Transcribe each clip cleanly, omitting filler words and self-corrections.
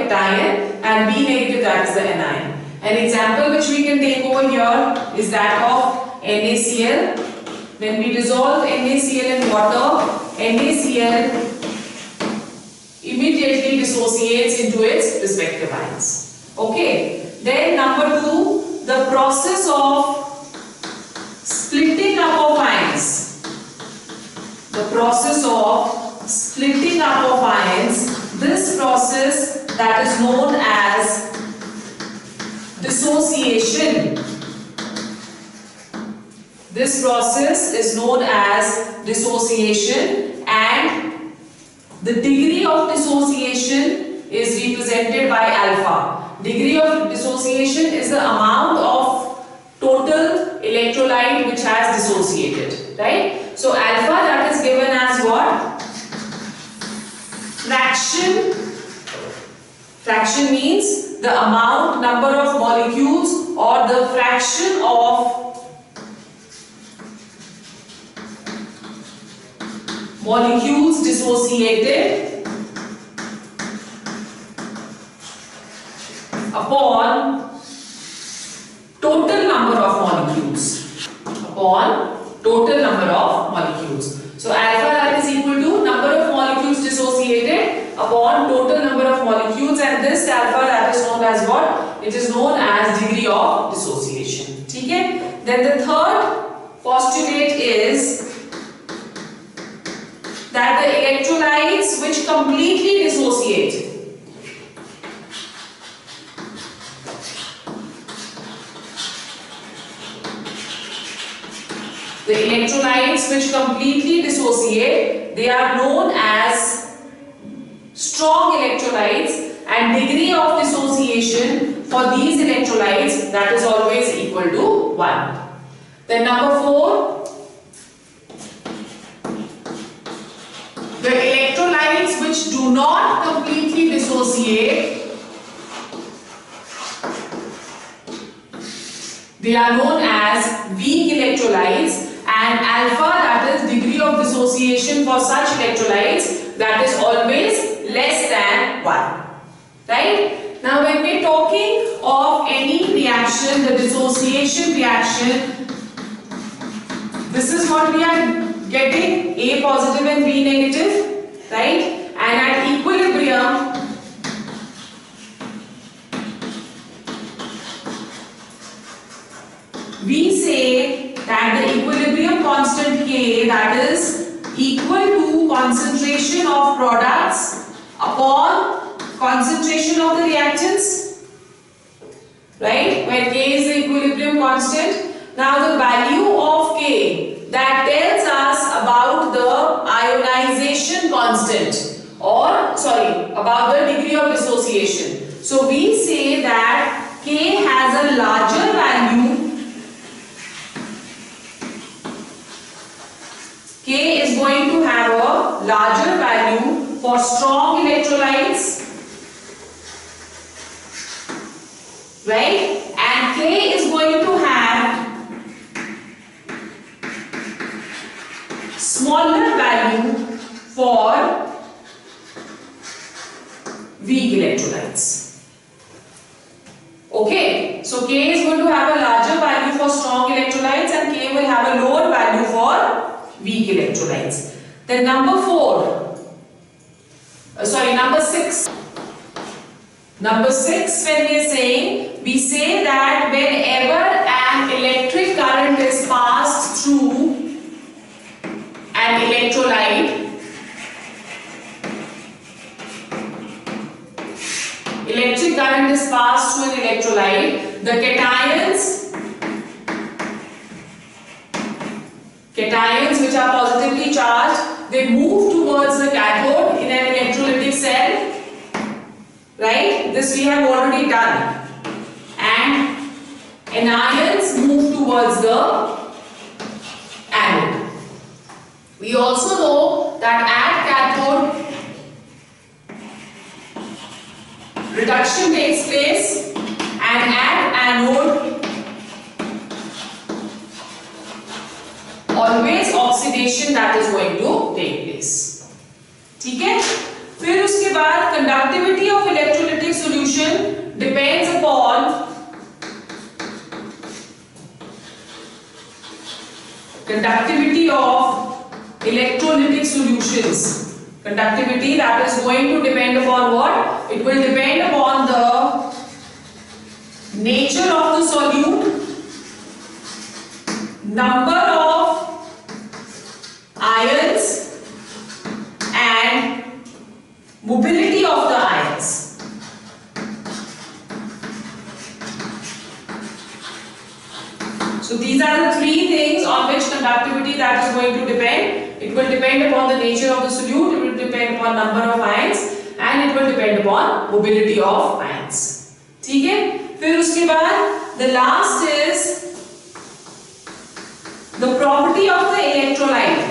cation, and B negative, that is the anion. An example which we can take over here is that of NaCl. When we dissolve NaCl in water, NaCl immediately dissociates into its respective ions. Okay. Then number 2, the process of splitting up of ions. The process of splitting up of ions. This process that is known as dissociation. This process is known as dissociation, and the degree of dissociation is represented by alpha. Degree of dissociation is the amount of total electrolyte which has dissociated, right? So alpha, that is given as what? Fraction. Fraction means the amount, number of molecules, or the fraction of molecules dissociated upon total number of molecules. Upon total number of molecules. So alpha, that is equal to number of molecules dissociated upon total number of molecules, and this alpha, that is known as what? It is known as degree of dissociation. Okay? Then the third postulate is that the electrolytes which completely dissociate, the electrolytes which completely dissociate, they are known as strong electrolytes, and degree of dissociation for these electrolytes, that is always equal to 1. Then number 4, the electrolytes which do not completely dissociate, they are known as weak electrolytes, and alpha, that is degree of dissociation for such electrolytes, that is always less than 1. Right? Now when we are talking of any reaction, the dissociation reaction, this is what we are getting, A positive and B negative, right? And at equilibrium, we say that the equilibrium constant K, that is equal to concentration of products upon concentration of the reactants, right? Where K is the equilibrium constant. Now the value of K, that tells us about the ionization constant, or sorry, about the degree of dissociation. So we say that K has a larger value. K is going to have a larger value for strong electrolytes, right? And K is going to have smaller value for weak electrolytes. Okay, so K is going to have a larger value for strong electrolytes, and K will have a lower value for weak electrolytes. Then number 6. Number 6, when we are saying, we say that whenever an electric current is passed through an electrolyte, electric current is passed through an electrolyte, the cations which are positively charged, they move towards the cathode in an electrolytic cell, right? This we have already done. And anions move towards the anode. We also know that at cathode, reduction takes place, and at anode, always oxidation that is going to take place. ठीक है? फिर उसके बाद conductivity of electrolytic solution depends upon conductivity of electrolytic solutions. Conductivity, that is going to depend upon what? It will depend upon the nature of the solute, number of ions and mobility of the ions. So these are the three things on which conductivity that is going to depend. It will depend upon the nature of the solute, it will depend upon number of ions and it will depend upon mobility of ions. ठीक है? फिर उसके बाद the last is the property of the electrolyte.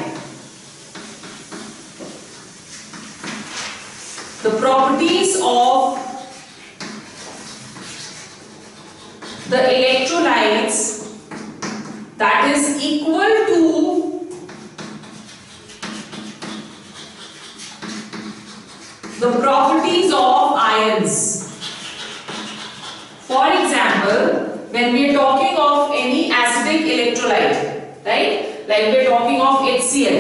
The properties of the electrolytes that is equal to the properties of ions. For example, when we are talking of any acidic electrolyte, right? Like we are talking of HCl.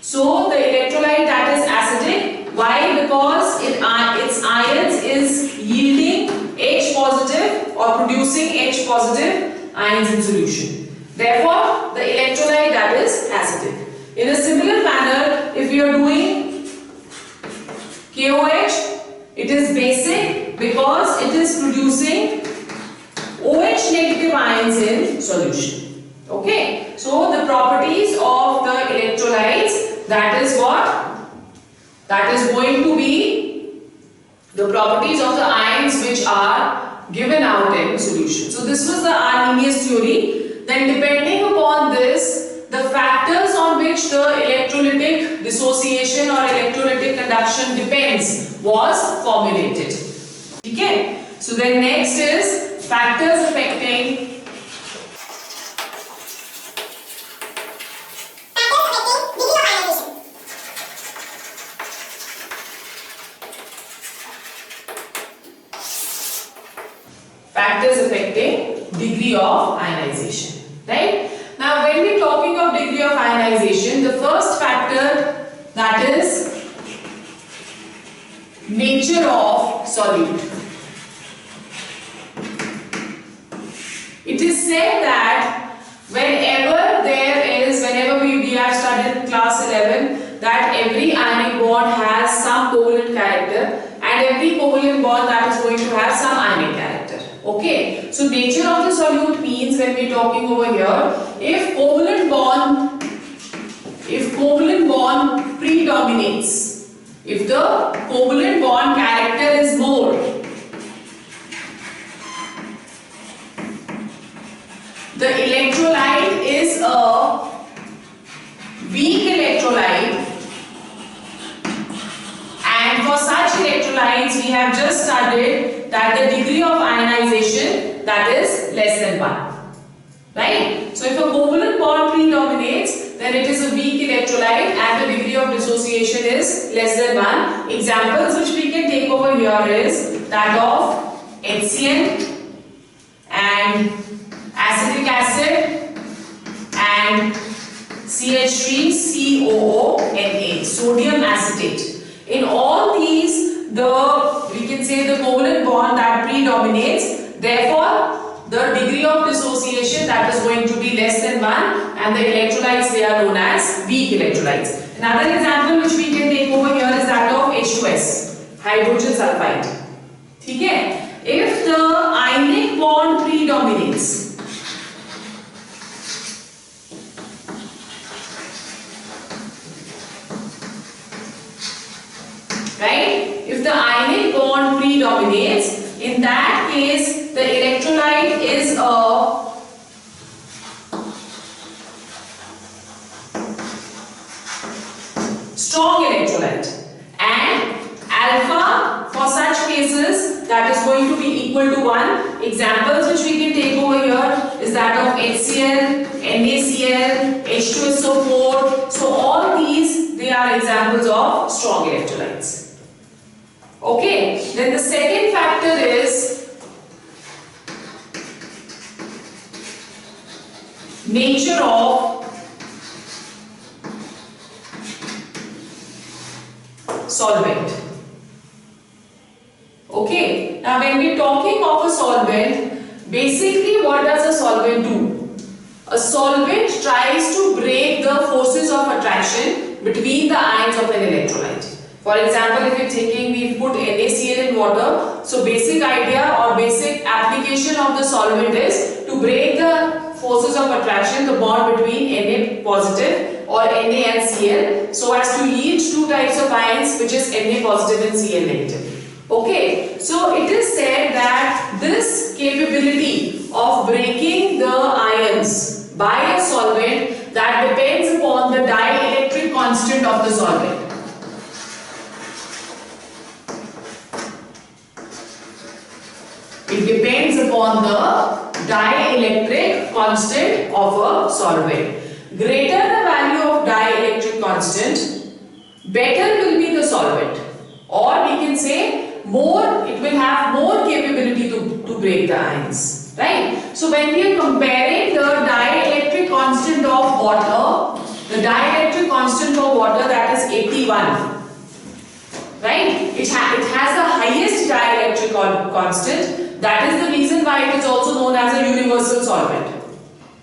So the electrolyte that is acidic, why? Because its ions is yielding H positive or producing H positive ions in solution. Therefore, the electrolyte that is acidic. In a similar manner, if you are doing KOH, it is basic because it is producing OH negative ions in solution. Okay. So the properties of the electrolytes, that is what? That is going to be the properties of the ions which are given out in solution. So this was the Arrhenius theory. Then depending upon this, the factors on which the electrolytic dissociation or electrolytic conduction depends was formulated. Okay. So then next is factors affecting degree of ionization, right? Now when we are talking of degree of ionization, the first factor, that is nature of solute. It is said that whenever we have studied in class 11, that every ionic bond has some covalent character and every covalent bond that is going to have some ionic character. Okay, so nature of the solute means, when we are talking over here, if covalent bond predominates, if the covalent bond character is more, the electrolyte is a weak electrolyte, and for such electrolytes we have just studied that the degree of ionization, that is less than 1, right? So if a covalent bond predominates, then it is a weak electrolyte and the degree of dissociation is less than 1. Examples which we can take over here is that of HCl and acetic acid and CH3COONA, sodium acetate. In all these, we can say the covalent bond that predominates, therefore the degree of dissociation that is going to be less than 1, and the electrolytes, they are known as weak electrolytes. Another example which we can take over here is that of H2S, hydrogen sulfide. Okay? If the ionic bond predominates, right? If the ionic bond predominates, in that case the electrolyte is a strong electrolyte, and alpha for such cases that is going to be equal to 1. Examples which we can take over here is that of HCl, NaCl, H2SO4. So all these, they are examples of strong electrolytes. Okay, then the second factor is nature of solvent. Okay, now when we are talking of a solvent, basically what does a solvent do? A solvent tries to break the forces of attraction between the ions of an electrolyte. For example, if we put NaCl in water, so basic idea or basic application of the solvent is to break the forces of attraction, the bond between Na positive or Na and Cl, so as to yield two types of ions, which is Na positive and Cl negative. Okay, so it is said that this capability of breaking the ions by a solvent, that depends upon the dielectric constant of the solvent. It depends upon the dielectric constant of a solvent. Greater the value of dielectric constant, better will be the solvent, or we can say more, it will have more capability to break the ions, right? So when we are comparing the dielectric constant of water, the dielectric constant of water, that is 81, right? It has the highest dielectric constant. That is the reason why it is also known as a universal solvent.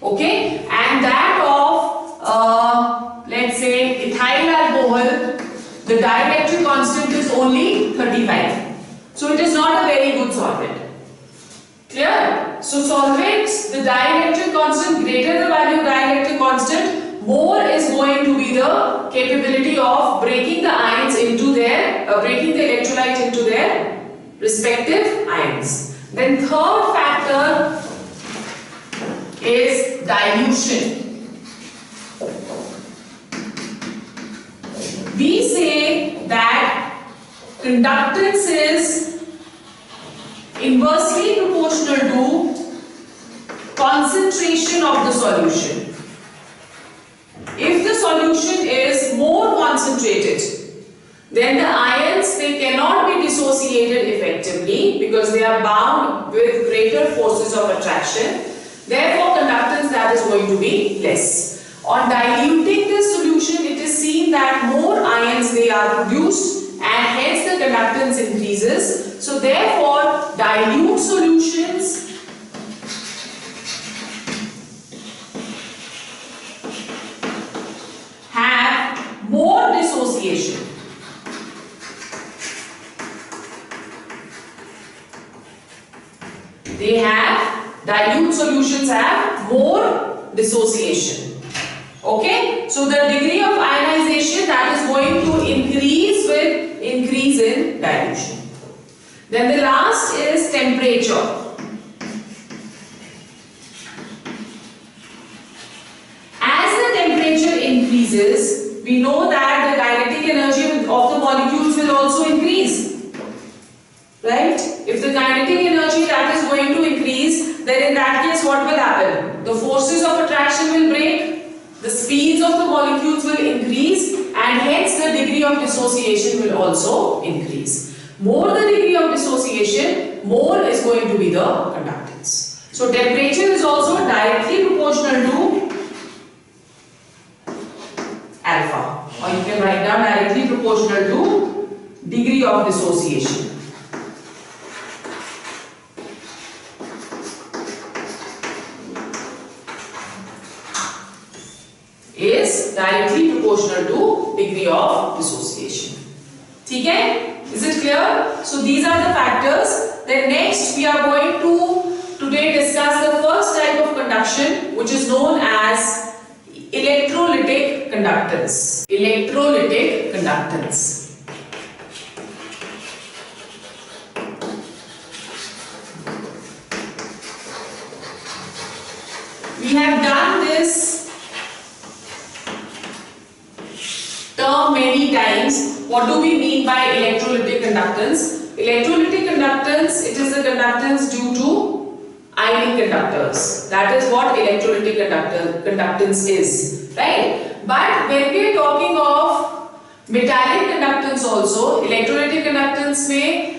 Okay, and that of let's say ethyl alcohol, the dielectric constant is only 35. So it is not a very good solvent. Clear? So solvents, the dielectric constant, greater the value of dielectric constant, more is going to be the capability of breaking the ions into their, breaking the electrolyte into their respective ions. Then third factor is dilution. We say that conductance is inversely proportional to concentration of the solution. If the solution is more concentrated, then the ions, they cannot be dissociated effectively because they are bound with greater forces of attraction. Therefore, conductance, that is going to be less. On diluting this solution, it is seen that more ions, they are produced and hence the conductance increases. So therefore, dilute solutions have more dissociation. They have, dilute solutions have more dissociation. Okay, so the degree of ionization, that is going to increase with increase in dilution. Then the last is temperature. As the temperature increases, we know that the kinetic energy of the molecules will also increase. Right? If the kinetic energy, that is going to increase, then in that case what will happen? The forces of attraction will break, the speeds of the molecules will increase, and hence the degree of dissociation will also increase. More the degree of dissociation, more is going to be the conductance. So temperature is also directly proportional to alpha, or you can write down directly proportional to degree of dissociation. Is directly proportional to degree of dissociation. Okay? Is it clear? So these are the factors. Then next we are going to today discuss the first type of conduction, which is known as electrolytic conductance. Electrolytic conductance. We have done this term many times. What do we mean by electrolytic conductance? Electrolytic conductance, it is the conductance due to ionic conductors. That is what electrolytic conductance is, right? But when we are talking of metallic conductance also, electrolytic conductance में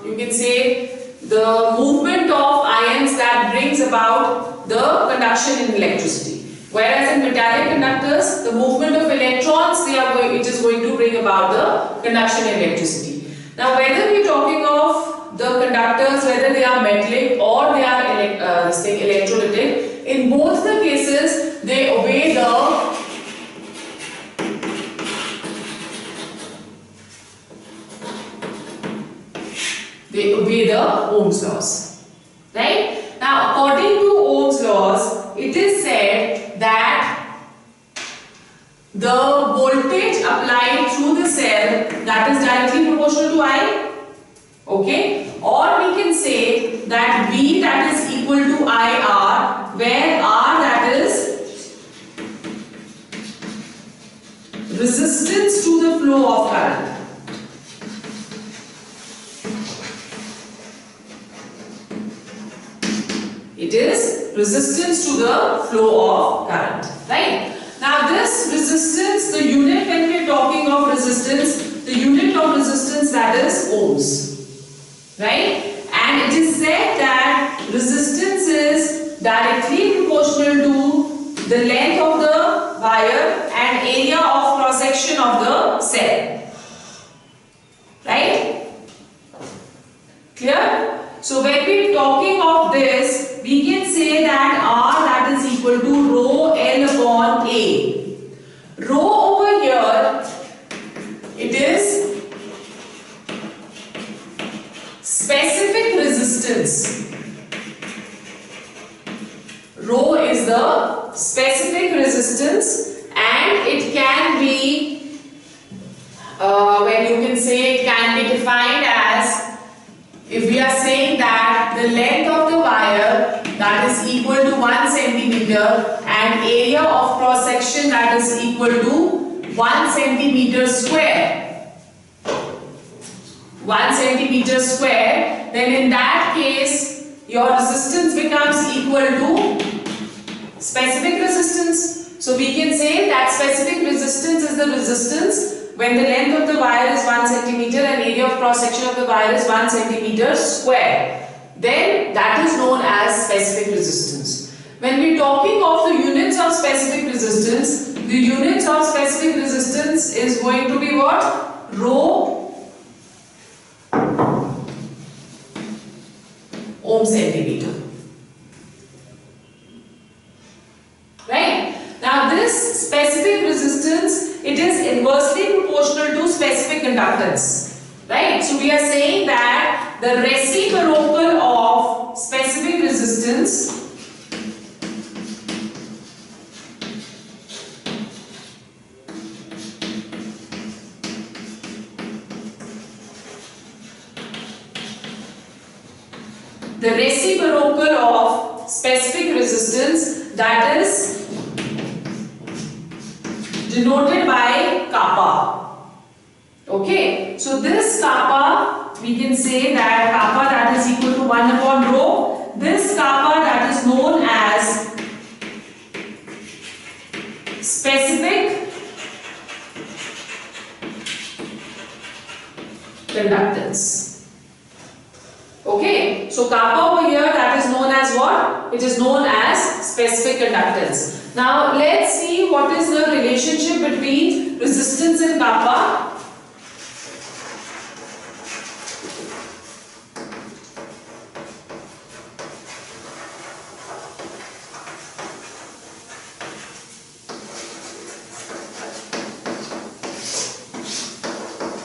you can say the movement of ions that brings about the conduction in electricity. Whereas in metallic conductors, the movement of electrons it is going to bring about the conduction in electricity. Now whether we are talking of the conductors, whether they are metallic or they are electrolytic, in both the cases they obey the Ohm's laws, right? Now according to Ohm's laws, it is said that the voltage applied through the cell that is directly proportional to I, okay, or we can say that V that is equal to IR, where R that is resistance to the flow of current. It is resistance to the flow of current, right? Now this resistance, the unit when we are talking of resistance, the unit of resistance that is ohms, right? And it is said that resistance is directly proportional to the length of the wire and area of cross section of the cell, right? Clear? So when we are talking of this, we can say that R that is equal to rho L upon A. Rho over here, it is specific resistance. Rho is the specific resistance, and it can be, when you can say, it can be defined as, if we are saying that the length of the wire that is equal to 1 centimeter and area of cross section that is equal to 1 centimeter square. 1 centimeter square, then in that case your resistance becomes equal to specific resistance. So we can say that specific resistance is the resistance when the length of the wire is 1 centimeter and area of cross section of the wire is 1 centimeter square. Then that is known as specific resistance. When we are talking of the units of specific resistance, the units of specific resistance is going to be what? Rho ohm centimeter. Right? Now this specific resistance, it is inversely proportional to specific conductance. Right? So we are saying that the reciprocal of specific resistance that is denoted by kappa. Okay, so this kappa, we can say that kappa that is equal to 1 upon rho. This kappa that is known as specific conductance. Okay, so kappa over here, that is known as what? It is known as specific conductance. Now let's see what is the relationship between resistance and kappa.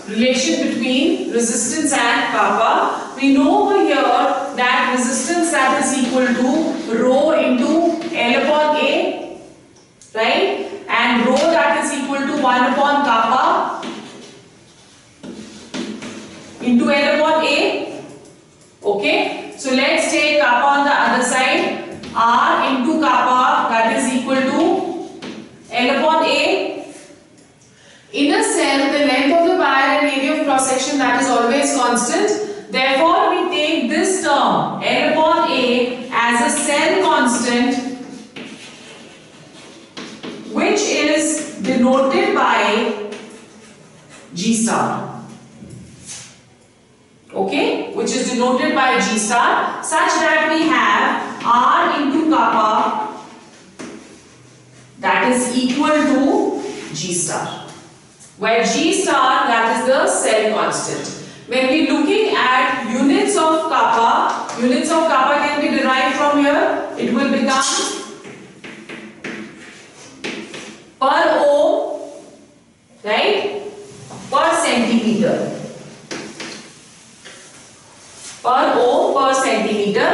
Relation between resistance and kappa. We know over here that resistance that is equal to rho into L upon A, right? And rho that is equal to 1 upon kappa into L upon A. Okay, so let's take kappa on the other side. R into kappa that is equal to L upon A. In a cell, the length of the wire and area of cross section that is always constant. Therefore, we take this term L upon A as a cell constant, which is denoted by G star. Okay, which is denoted by G star, such that we have R into kappa that is equal to G star, where G star, that is the cell constant. When we are looking at units of kappa can be derived from here. It will become per ohm, right, per centimeter. Per ohm per centimeter,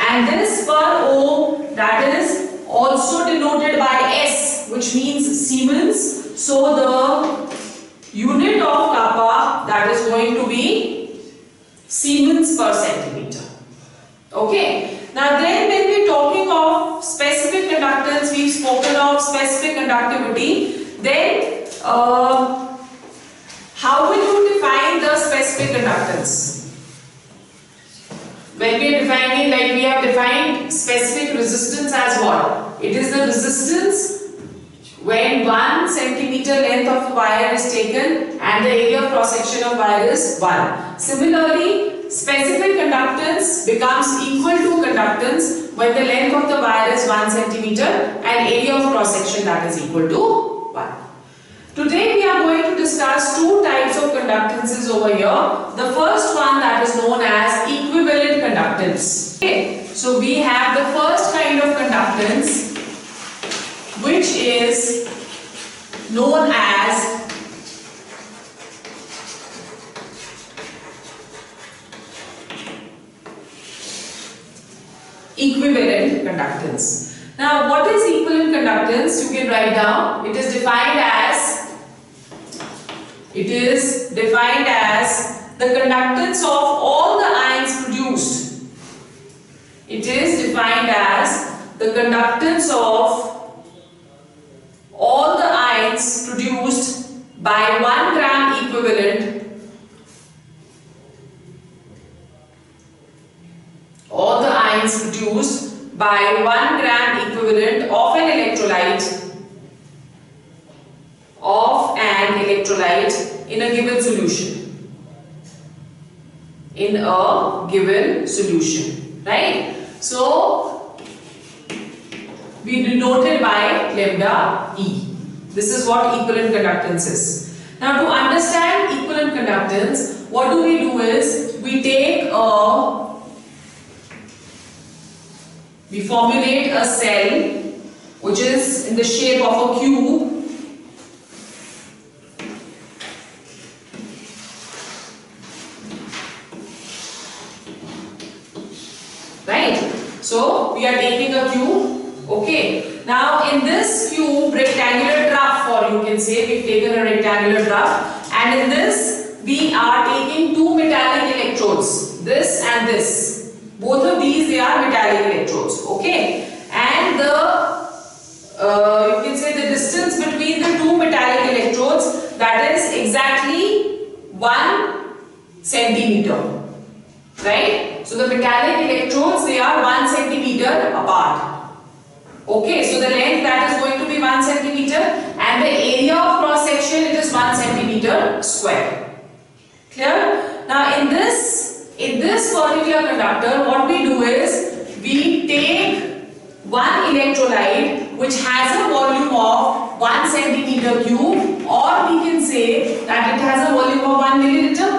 and this per ohm, that is also denoted by S, which means Siemens. So the unit of kappa, that is going to be Siemens per centimeter. Okay. Now then, when we are talking of specific conductance, we've spoken of specific conductivity. Then how will you define the specific conductance? When we are defining, like we have defined specific resistance as what? It is the resistance when 1 centimeter length of wire is taken and the area of cross section of wire is 1. Similarly, specific conductance becomes equal to conductance when the length of the wire is 1 centimeter and area of cross section, that is equal to 1. Today we are going to discuss two types of conductances over here. The first one, that is known as equivalent conductance. Okay, so we have the first kind of conductance, which is known as equivalent conductance. Now, what is equivalent conductance? You can write down. It is defined as the conductance of all the ions produced. It is defined as the conductance of all the ions produced by 1 gram equivalent. All the ions produced by 1 gram equivalent of an electrolyte in a given solution. Right? So we denoted by lambda E. This is what equivalent conductance is. Now, to understand equivalent conductance, what do we do is we formulate a cell which is in the shape of a cube. Right? So we are taking a cube. Okay. Now in this cube, rectangular trough, or you can say we've taken a rectangular trough, and in this we are taking two metallic electrodes, this and this. Both of these, they are metallic electrodes. Okay. And you can say the distance between the two metallic electrodes, that is exactly 1 centimeter. Right? So the metallic electrodes, they are 1 centimeter apart. Okay, so the length, that is going to be 1 centimeter, and the area of cross section, it is 1 centimeter square. Clear? Now in this particular conductor, what we do is we take one electrolyte which has a volume of 1 centimeter cube, or we can say that it has a volume of 1 milliliter.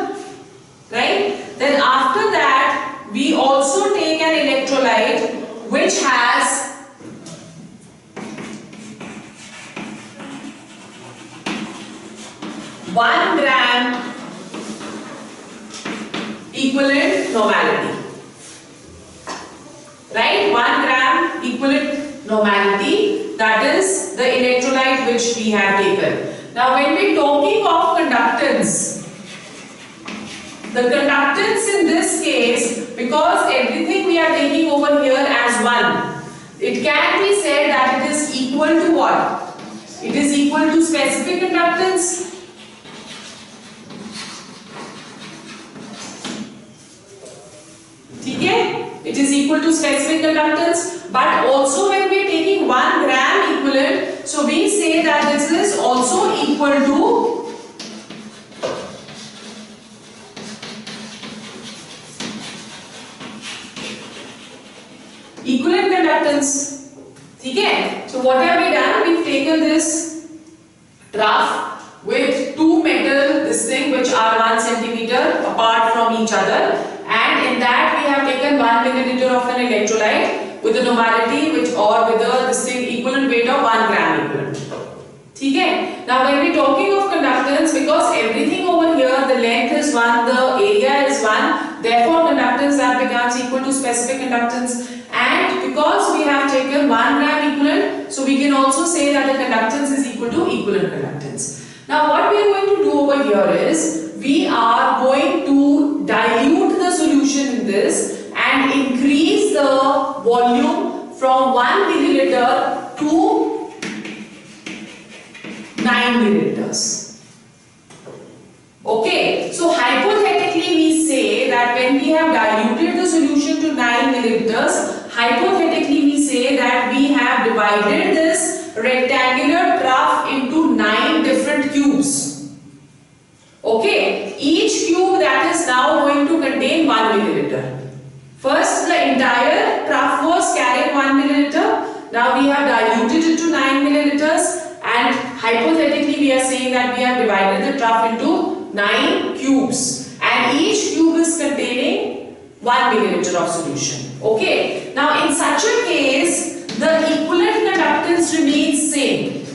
Right? Then after that, we also take an electrolyte which has one gram equivalent normality. Right? 1 gram equivalent normality, that is the electrolyte which we have taken. Now when we are talking of conductance, the conductance in this case, because everything we are taking over here as 1, it can be said that it is equal to what? It is equal to specific conductance. Okay? It is equal to specific conductance, but also when we are taking 1 gram equivalent, so we say that this is also equal to equivalent conductance. ठीक है? So what have we done? We've taken this trough with two metal this thing which are 1 centimeter apart from each other, and in that we have taken 1 milliliter of an electrolyte with a normality which or with a this thing equivalent weight of 1 gram equivalent. ठीक है? Now when we talking of conductance, because everything over here the length is 1, the area is 1, therefore conductance that becomes equal to specific conductance, and because we have taken 1 gram equivalent, so we can also say that the conductance is equal to equivalent conductance. Now what we are going to do over here is we are going to dilute the solution in this and increase the volume from 1 milliliter to 9 milliliters. Okay, so hypothetically we say that when we have diluted the solution to 9 milliliters, hypothetically we say that we have divided this rectangular trough into 9 different cubes. Okay, each cube that is now going to contain 1 milliliter. First the entire trough was carrying 1 milliliter, now we have diluted it to 9 milliliters. And hypothetically we are saying that we have divided the trough into 9 cubes and each cube is containing 1 milliliter of solution. Okay. Now in such a case the equivalent conductance remains same.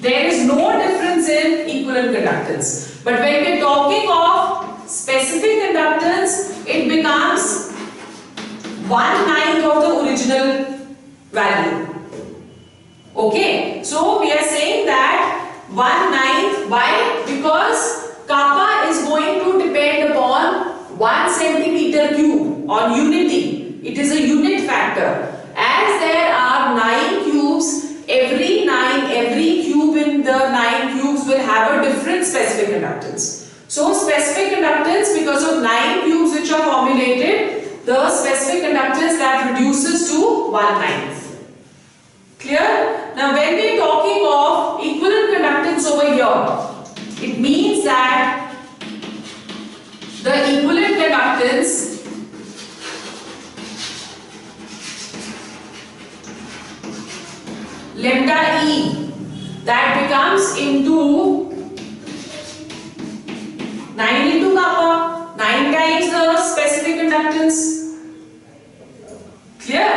There is no difference in equivalent conductance. But when we are talking of specific conductance, it becomes 1/9 of the original value. Okay, so we are saying that 1/9. Why? Because kappa is going to depend upon 1 centimeter cube on unity. It is a unit factor. As there are 9 cubes, every cube in the 9 cubes will have a different specific conductance. So specific conductance, because of 9 cubes which are formulated, the specific conductance that reduces to 1/9. Clear? Now when we are talking of equivalent conductance over here, it means that the equivalent conductance lambda E, that becomes into 9 into kappa, 9 times the specific conductance. Clear?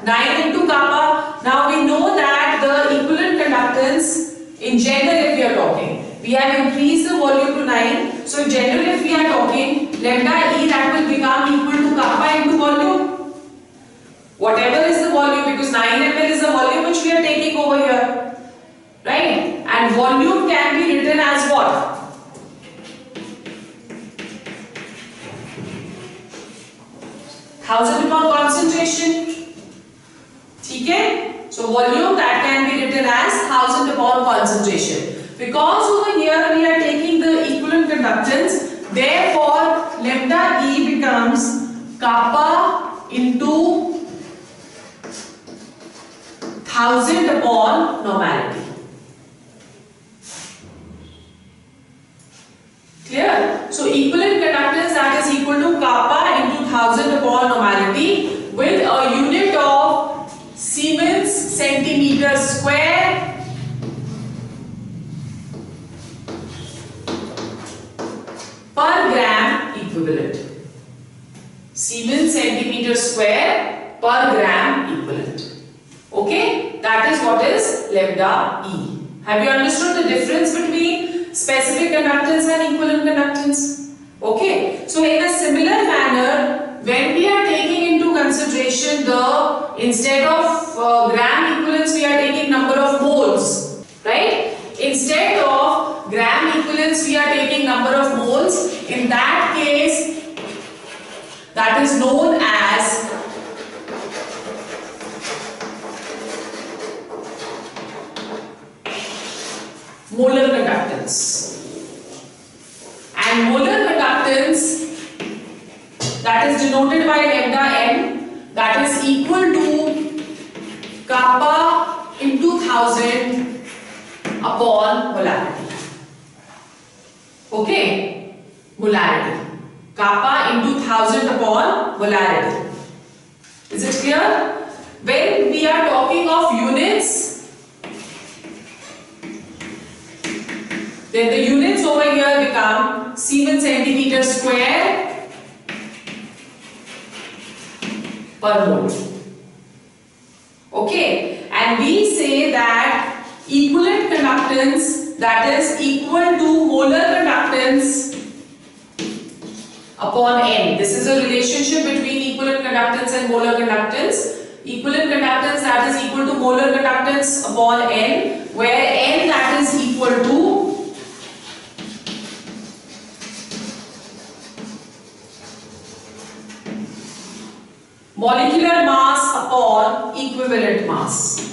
9 into kappa. Now we know that the equivalent conductance in general, if we are talking, we have increased the volume to 9. So in general, if we are talking lambda E, that will become equal to kappa into volume. Whatever is the volume, because 9 ml is the volume which we are taking over here. Right? And volume can be written as what? 1000 upon concentration. ठीक है? So volume that can be written as 1000 upon concentration. Because over here we are taking the equivalent conductance, therefore lambda E becomes kappa into 1000 upon normality. Clear? So equivalent conductance that is equal to kappa into 1000 upon normality with a unit of Siemens centimeter square per gram equivalent. Siemens centimeter square per gram equivalent. Okay? That is what is lambda E. Have you understood the difference between specific conductance and equivalent conductance? Okay, so in a similar manner, when we are taking into consideration the, instead of gram equivalence, we are taking number of moles, right? Instead of gram equivalence, we are taking number of moles. In that case, that is known as molar conductance. And molar conductance, that is denoted by lambda m, that is equal to kappa into 1000 upon molarity. Okay, molarity. Kappa into 1000 upon molarity. Is it clear? When we are talking of units, then the units over here become Siemens centimeter square per mole. Okay, and we say that equivalent conductance, that is equal to molar conductance upon N. This is a relationship between equivalent conductance and molar conductance. Equivalent conductance, that is equal to molar conductance upon N, where N, that is equal to molecular mass upon equivalent mass.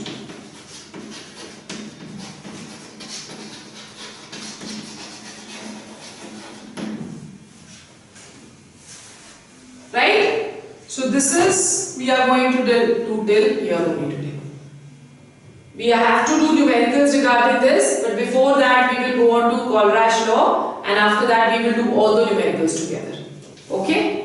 Right? So this is, we are going to deal here only today. We have to do numericals regarding this, but before that we will go on to Colruyt law, and after that we will do all the numericals together. Okay?